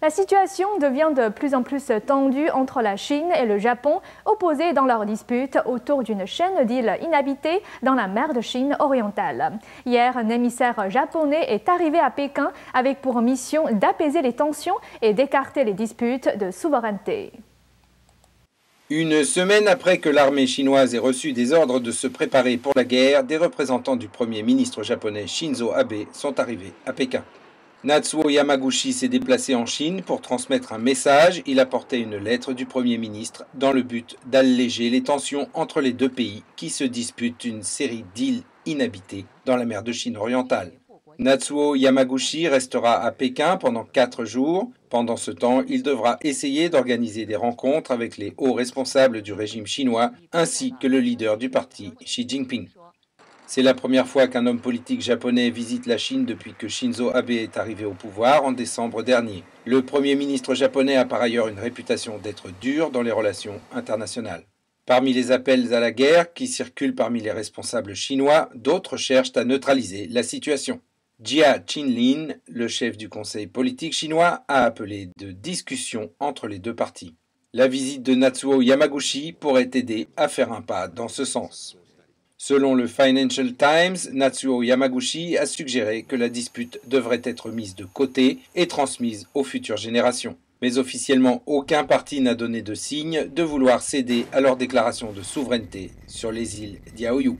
La situation devient de plus en plus tendue entre la Chine et le Japon, opposés dans leur dispute autour d'une chaîne d'îles inhabitées dans la mer de Chine orientale. Hier, un émissaire japonais est arrivé à Pékin avec pour mission d'apaiser les tensions et d'écarter les disputes de souveraineté. Une semaine après que l'armée chinoise ait reçu des ordres de se préparer pour la guerre, des représentants du Premier ministre japonais Shinzo Abe sont arrivés à Pékin. Natsuo Yamaguchi s'est déplacé en Chine pour transmettre un message. Il a porté une lettre du Premier ministre dans le but d'alléger les tensions entre les deux pays qui se disputent une série d'îles inhabitées dans la mer de Chine orientale. Natsuo Yamaguchi restera à Pékin pendant 4 jours. Pendant ce temps, il devra essayer d'organiser des rencontres avec les hauts responsables du régime chinois ainsi que le leader du parti, Xi Jinping. C'est la première fois qu'un homme politique japonais visite la Chine depuis que Shinzo Abe est arrivé au pouvoir en décembre dernier. Le Premier ministre japonais a par ailleurs une réputation d'être dur dans les relations internationales. Parmi les appels à la guerre qui circulent parmi les responsables chinois, d'autres cherchent à neutraliser la situation. Jia Qinlin, le chef du conseil politique chinois, a appelé de discussions entre les deux parties. La visite de Natsuo Yamaguchi pourrait aider à faire un pas dans ce sens. Selon le Financial Times, Natsuo Yamaguchi a suggéré que la dispute devrait être mise de côté et transmise aux futures générations. Mais officiellement, aucun parti n'a donné de signe de vouloir céder à leur déclaration de souveraineté sur les îles Diaoyu.